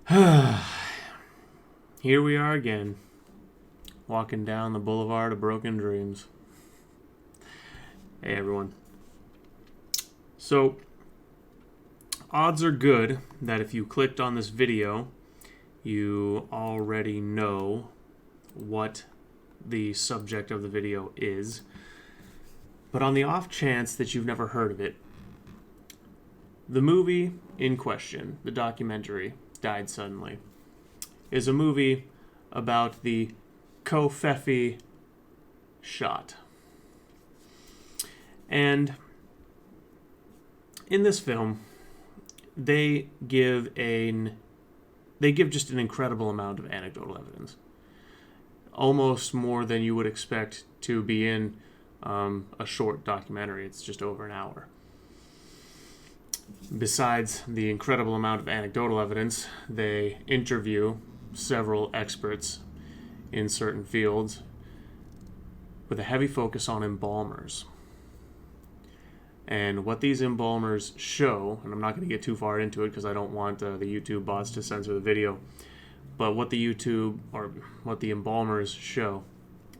Here we are again, walking down the boulevard of broken dreams. Hey everyone. So, odds are good that if you clicked on this video, you already know what the subject of the video is. But on the off chance that you've never heard of it, the movie in question, the documentary, Died Suddenly, is a movie about the Covfefe shot. And in this film, they give just an incredible amount of anecdotal evidence. Almost more than you would expect to be in a short documentary. It's just over an hour. Besides the incredible amount of anecdotal evidence, they interview several experts in certain fields with a heavy focus on embalmers. And what these embalmers show, and I'm not going to get too far into it because I don't want the YouTube bots to censor the video, but what the embalmers show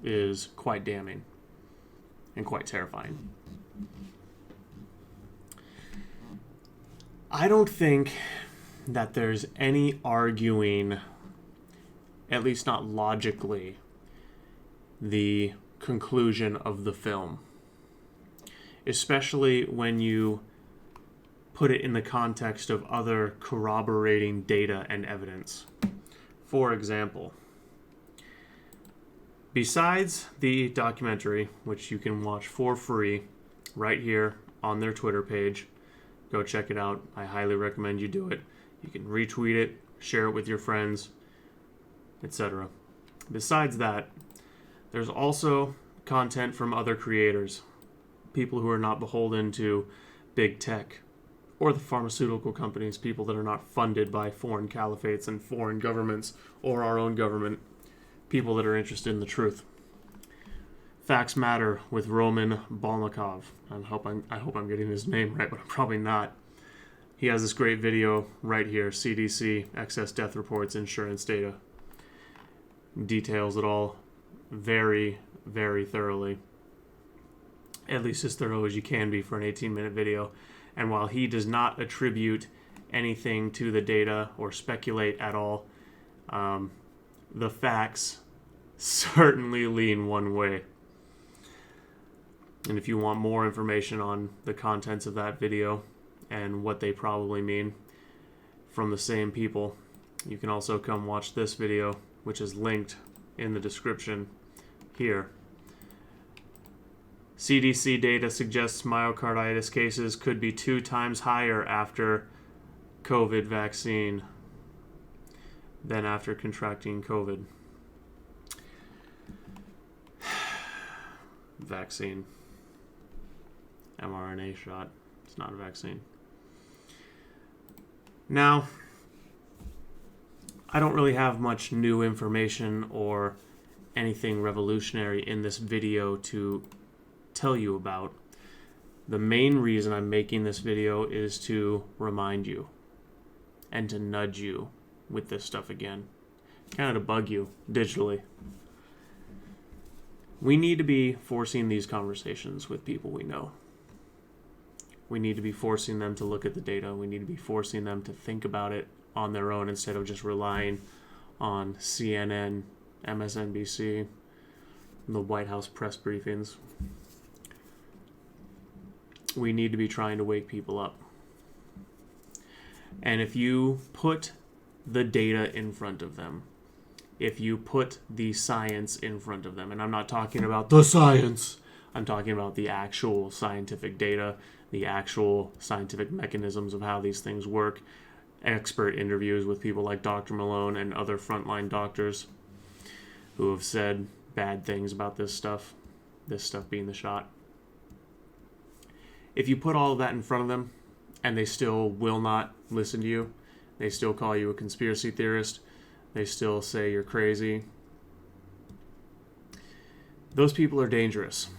is quite damning and quite terrifying. I don't think that there's any arguing, at least not logically, the conclusion of the film. Especially when you put it in the context of other corroborating data and evidence. For example, besides the documentary, which you can watch for free right here on their Twitter page, go check it out. I highly recommend you do it. You can retweet it, share it with your friends, etc. Besides that, there's also content from other creators, people who are not beholden to big tech or the pharmaceutical companies, people that are not funded by foreign caliphates and foreign governments or our own government, people that are interested in the truth. Facts Matter with Roman Balmakov. I hope I'm getting his name right, but I'm probably not. He has this great video right here, CDC, excess death reports, insurance data. Details it all very, very thoroughly. At least as thorough as you can be for an 18-minute video. And while he does not attribute anything to the data or speculate at all, the facts certainly lean one way. And if you want more information on the contents of that video and what they probably mean from the same people, you can also come watch this video, which is linked in the description here. CDC data suggests myocarditis cases could be 2 times higher after COVID vaccine than after contracting COVID. Vaccine. mRNA shot. It's not a vaccine. Now, I don't really have much new information or anything revolutionary in this video to tell you about. The main reason I'm making this video is to remind you and to nudge you with this stuff again. Kind of to bug you digitally. We need to be forcing these conversations with people we know. We need to be forcing them to look at the data. We need to be forcing them to think about it on their own instead of just relying on CNN, MSNBC, the White House press briefings. We need to be trying to wake people up. And if you put the data in front of them, if you put the science in front of them, and I'm not talking about the science, I'm talking about the actual scientific data, the actual scientific mechanisms of how these things work, expert interviews with people like Dr. Malone and other frontline doctors who have said bad things about this stuff being the shot. If you put all of that in front of them and they still will not listen to you, they still call you a conspiracy theorist, they still say you're crazy, those people are dangerous.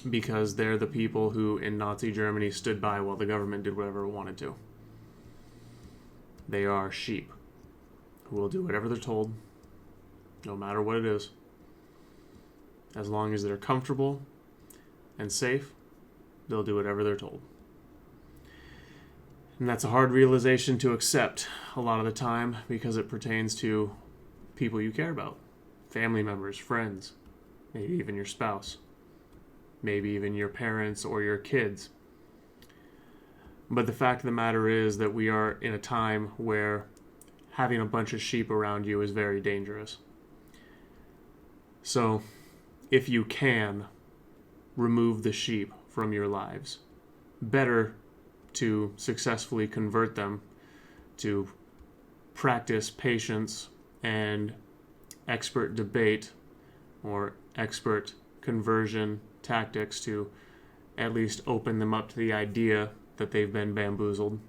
Because they're the people who in Nazi Germany stood by while the government did whatever it wanted to. They are sheep who will do whatever they're told, no matter what it is. As long as they're comfortable and safe, they'll do whatever they're told. And that's a hard realization to accept a lot of the time because it pertains to people you care about. Family members, friends, maybe even your spouse, maybe even your parents or your kids. But the fact of the matter is that we are in a time where having a bunch of sheep around you is very dangerous. So, if you can remove the sheep from your lives, better to successfully convert them, to practice patience and expert debate or expert conversion tactics to at least open them up to the idea that they've been bamboozled.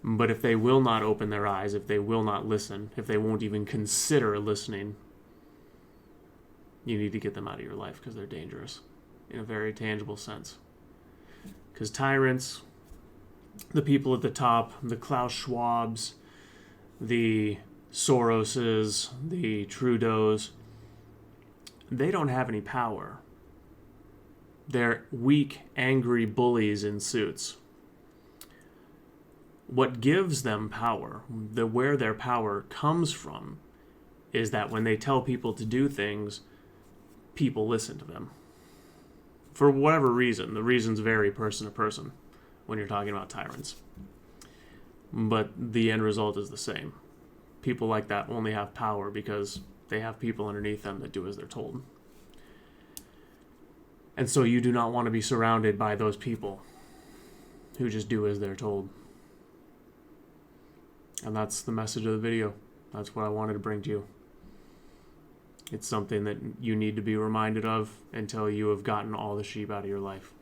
But if they will not open their eyes, if they will not listen, if they won't even consider listening, you need to get them out of your life because they're dangerous in a very tangible sense. Because tyrants, the people at the top, the Klaus Schwabs, the Soroses, the Trudeaus, they don't have any power. They're weak, angry bullies in suits. What gives them power, where their power comes from, is that when they tell people to do things, people listen to them. For whatever reason, the reasons vary person to person when you're talking about tyrants. But the end result is the same. People like that only have power because they have people underneath them that do as they're told. And so you do not want to be surrounded by those people who just do as they're told. And that's the message of the video. That's what I wanted to bring to you. It's something that you need to be reminded of until you have gotten all the sheep out of your life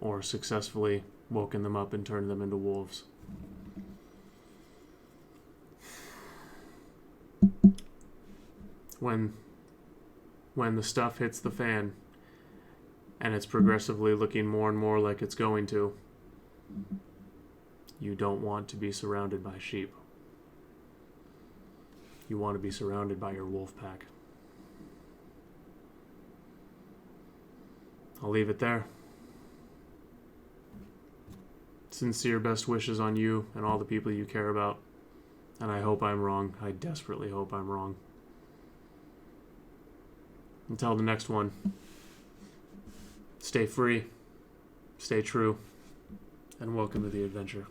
or successfully woken them up and turned them into wolves. When the stuff hits the fan and it's progressively looking more and more like it's going to, you don't want to be surrounded by sheep. You want to be surrounded by your wolf pack. I'll leave it there. Sincere best wishes on you and all the people you care about. And I hope I'm wrong. I desperately hope I'm wrong. Until the next one, stay free, stay true, and welcome to the adventure.